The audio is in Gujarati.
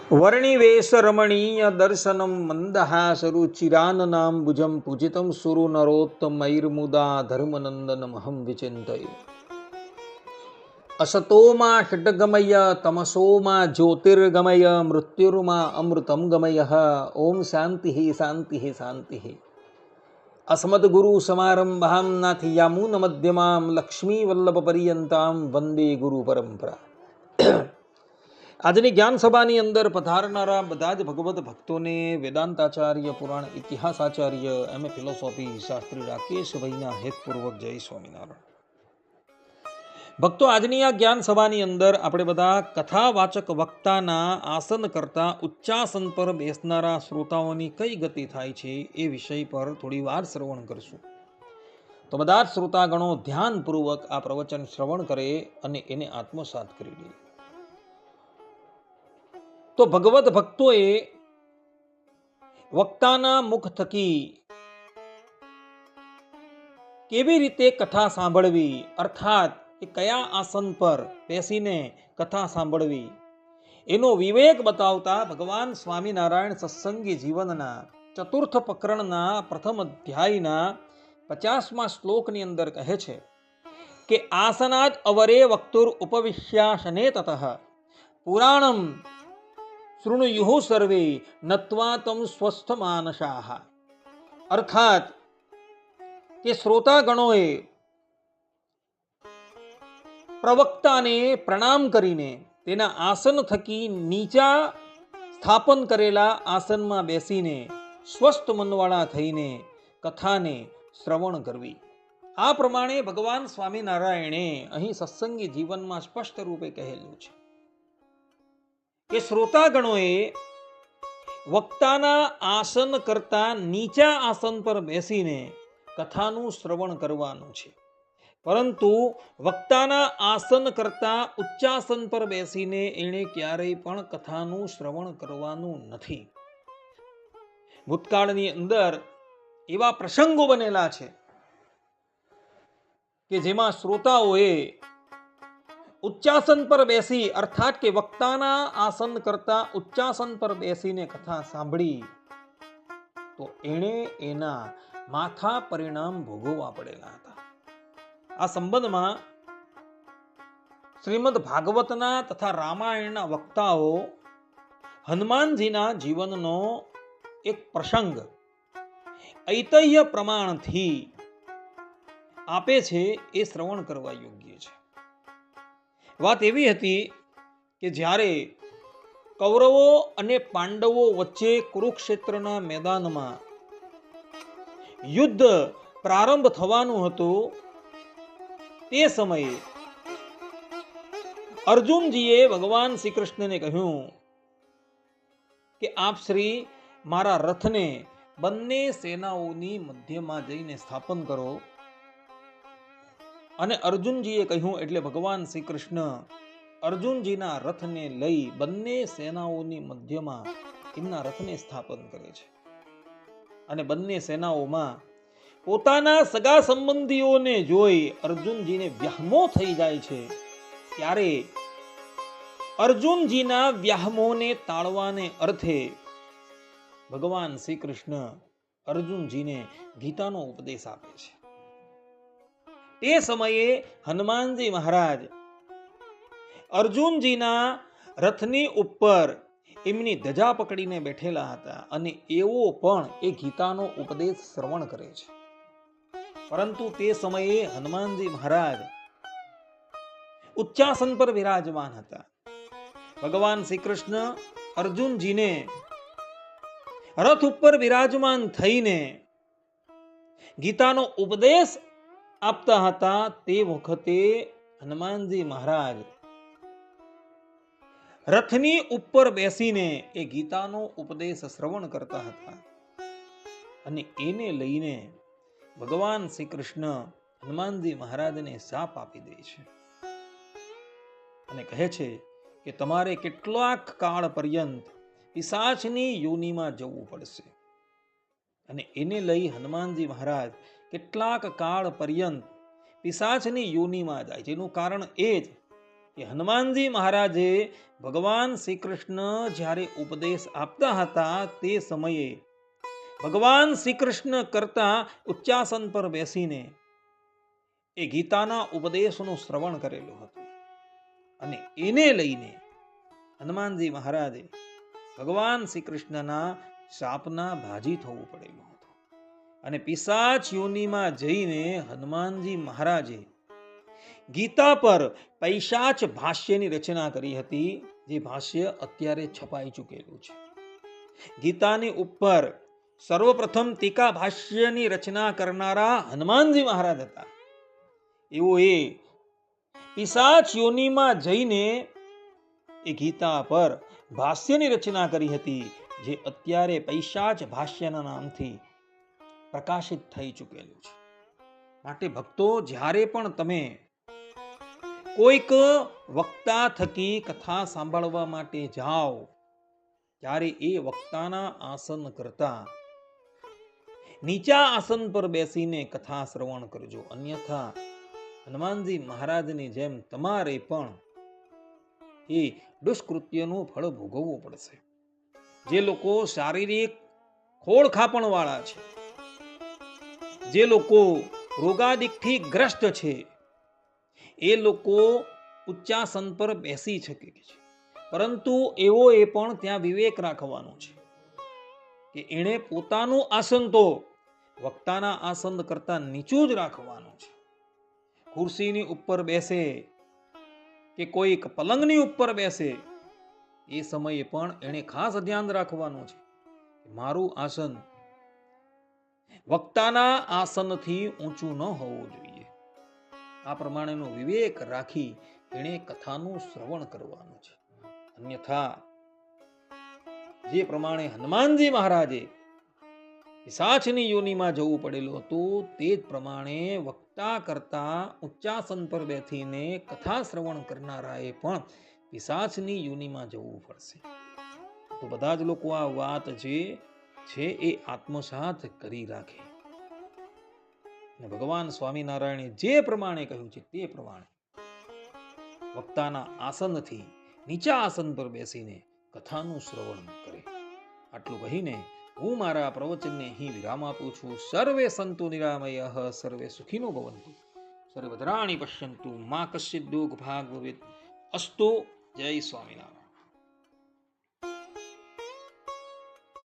વર્ણિવેશ રમણીય દર્શનમ મંદહાસરુચિરાનનાંબુજમ પૂજિતમ સુરુ નરોત્તમૈર્મુદા ધર્મનંદનમહં વિચિંતયે. અસતોમાં ષડ્ગમય તમસોમાં જ્યોતિર્ગમય મૃત્યુર્મા અમૃતમ ગમય. ઓમ શાંતિ શાંતિ શાંતિ. અસ્મદ્ગુરુ સમારંભાં નાથયામૂન મધ્યમાં લક્ષ્મી વલ્લભ પર્યંતાં વંદે ગુરુ પરંપરા. આજની જ્ઞાન સભાની અંદર પધારનારા બધા જ ભગવત ભક્તોને વેદાંતાચાર્ય, પુરાણ ઇતિહાસાચાર્ય, એમ.એ. ફિલોસોફી શાસ્ત્રી રાકેશભાઈના હેતપૂર્વક જય સ્વામિનારાયણ. ભક્તો, આજની આ જ્ઞાન સભાની અંદર આપણે બધા કથાવાચક વક્તાના આસન કરતા ઉચ્ચાસન પર બેસનારા શ્રોતાઓની કઈ ગતિ થાય છે એ વિષય પર થોડી વાર શ્રવણ કરશું. તો બધા જ શ્રોતાગણો ધ્યાનપૂર્વક આ પ્રવચન શ્રવણ કરે અને એને આત્મસાત કરી લે. તો ભગવત ભક્તોએ વક્તાના મુખ થકી કેવી રીતે કથા સાંભળવી, અર્થાત એ કયા આસન પર બેસીને કથા સાંભળવી, એનો વિવેક બતાવતા ભગવાન સ્વામિનારાયણ સત્સંગી જીવનના ચતુર્થ પ્રકરણના પ્રથમ અધ્યાયના 50મા શ્લોકની અંદર કહે છે કે આસનાદ અવરે વક્તુર ઉપવિશ્યાસને તતઃ પુરાણમ શૃણુયુઃ સર્વે નત્વા તમ સ્વસ્થ માનસાહ. અર્થાત કે શ્રોતાગણોએ પ્રવક્તાને પ્રણામ કરીને તેના આસન થકી નીચા સ્થાપન કરેલા આસનમાં બેસીને સ્વસ્થ મનવાળા થઈને કથાને શ્રવણ કરવી. આ પ્રમાણે ભગવાન સ્વામિનારાયણે અહીં સત્સંગી જીવનમાં સ્પષ્ટ રૂપે કહેલું છે કે શ્રોતાગણોએ વક્તાના આસન કરતા નીચા આસન પર બેસીને કથાનું શ્રવણ કરવાનું છે, પરંતુ વક્તાના આસન કરતા ઉચ્ચાસન પર બેસીને એણે ક્યારેય પણ કથાનું શ્રવણ કરવાનું નથી. ભૂતકાળની અંદર એવા પ્રસંગો બનેલા છે કે જેમાં શ્રોતાઓએ ઉચ્ચાસન પર બેસી, અર્થાત કે વક્તાના આસન કરતા ઉચ્ચાસન પર બેસીને કથા સાંભળી તો એણે એના માથા પરિણામ ભોગવવા પડેલા હતા. આ સંબંધમાં શ્રીમદ ભાગવતના તથા રામાયણના વક્તાઓ હનુમાનજીના જીવનનો એક પ્રસંગ ઐતહ્ય પ્રમાણથી આપે છે. એ શ્રવણ કરવા યોગ્ય છે. વાત એવી હતી કે જ્યારે કૌરવો અને પાંડવો વચ્ચે કુરુક્ષેત્રના મેદાનમાં યુદ્ધ પ્રારંભ થવાનું હતું, તે સમયે અર્જુનજીએ ભગવાન શ્રી કૃષ્ણને કહ્યું કે આપ શ્રી મારા રથને બંને સેનાઓની મધ્યમાં જઈને સ્થાપન કરો. અને અર્જુનજીએ કહ્યું એટલે ભગવાન શ્રી કૃષ્ણ અર્જુનજીના રથને લઈ બંને સેનાઓની મધ્યમાં એમના રથને સ્થાપન કરે છે. અને બંને સેનાઓમાં પોતાના સગા સંબંધીઓને જોઈ અર્જુનજીને વ્યામો થઈ જાય છે. ત્યારે અર્જુનજીના વ્યામોને તાળવાને અર્થે ભગવાન શ્રી કૃષ્ણ અર્જુનજીને ગીતાનો ઉપદેશ આપે છે. તે સમયે હનુમાનજી મહારાજ અર્જુનજીના રથની ઉપર એમની ધજા પકડીને બેઠેલા હતા અને એવો પણ એ ગીતાનો ઉપદેશ શ્રવણ કરે છે. પરંતુ તે સમયે હનુમાનજી મહારાજ ઉચ્ચાસન પર વિરાજમાન હતા. ભગવાન શ્રી કૃષ્ણ અર્જુનજીને રથ ઉપર વિરાજમાન થઈને ગીતાનો ઉપદેશ આપતા હતા. તે વખતે હનુમાનજી મહારાજ રથની ઉપર બેસીને એ ગીતાનો ઉપદેશ શ્રવણ કરતા હતા. અને એને લઈને ભગવાન શ્રી કૃષ્ણ હનુમાનજી મહારાજને શાપ આપી દે છે અને કહે છે કે તમારે કેટલાક કાળ પર્યંત પિશાચની યોનિમાં જવું પડશે. અને એને લઈ હનુમાનજી મહારાજ કેટલાક કાળ પર્યંત પિશાચની યોનિમાં જાય. જેનું કારણ એ જ કે હનુમાનજી મહારાજે ભગવાન શ્રી કૃષ્ણ જ્યારે ઉપદેશ આપતા હતા તે સમયે ભગવાન શ્રી કૃષ્ણ કરતા ઉચ્ચાસન પર બેસીને એ ગીતાના ઉપદેશનું શ્રવણ કરેલું હતું અને એને લઈને હનુમાનજી મહારાજે ભગવાન શ્રી કૃષ્ણના શાપના ભાજી થવું પડેલું હતું અને પિશાચ યોનિમાં જઈને હનુમાનજી મહારાજે ગીતા પર પૈશાચ ભાષ્યની રચના કરી હતી, જે ભાષ્ય અત્યારે છપાઈ ચૂકેલું છે. ગીતાની ઉપર સર્વપ્રથમ ટીકા ભાષ્યની રચના કરનારા હનુમાનજી મહારાજ હતા. એવો એ પિશાચ યોનિમાં જઈને એ ગીતા પર ભાષ્યની રચના કરી હતી, જે અત્યારે પૈશાચ ભાષ્યના નામથી પ્રકાશિત થઈ ચૂકેલું છે. માટે ભક્તો, જ્યારે પણ તમે કોઈક વક્તા થકી કથા સાંભળવા માટે જાઓ ત્યારે એ વક્તાના આસન કરતા નીચા આસન પર બેસીને કથા શ્રવણ કરજો. અન્યથા હનુમાનજી મહારાજની જેમ તમારે પણ એ દુષ્કૃત્યનું ફળ ભોગવવું પડશે. જે લોકો શારીરિક ખોળખાપણ વાળા છે, જે લોકો રોગાદિકથી ગ્રસ્ત છે, એ લોકો ઉચ્ચાસન પર બેસી શકે છે, પરંતુ એઓએ પણ ત્યાં વિવેક રાખવાનો છે કે એણે પોતાનું આસન તો વક્તાના આસન કરતા નીચું જ રાખવાનું છે. ખુરશીની ઉપર બેસે કે કોઈક પલંગની ઉપર બેસે એ સમયે પણ એણે ખાસ ધ્યાન રાખવાનું છે કે મારું આસન વક્તાના આસનથી ઊંચું ન હોવું જોઈએ. આ પ્રમાણેનો વિવેક રાખી એણે કથાનું શ્રવણ કરવાનું છે. અન્યથા જે પ્રમાણે હનુમાનજી મહારાજે પિશાચની યોનિમાં જવું પડેલું હતું, તે જ પ્રમાણે વક્તા કરતા ઉચ્ચાસન પર બેસીને કથા શ્રવણ કરનારાએ પણ પિશાચની યોનિમાં જવું પડશે. તો બધા જ લોકો આ વાત જે છે એ આત્મસાત કરી રાખે. ભગવાન સ્વામિનારાયણે જે પ્રમાણે કહ્યું છે તે પ્રમાણે વક્તાના આસનથી નીચા આસન પર બેસીને કથાનું શ્રવણ કરે. આટલું કહીને હું મારા પ્રવચનને અહીં વિરામ આપું છું. સર્વે સંતુ નિરામયઃ, સર્વે સુખીનો ભવંતુ, સર્વભદ્રાણિ પશ્યન્તુ, મા કશ્ચિદ દુઃખ ભાગ ભવેત. અસ્તુ. જય સ્વામિનારાયણ.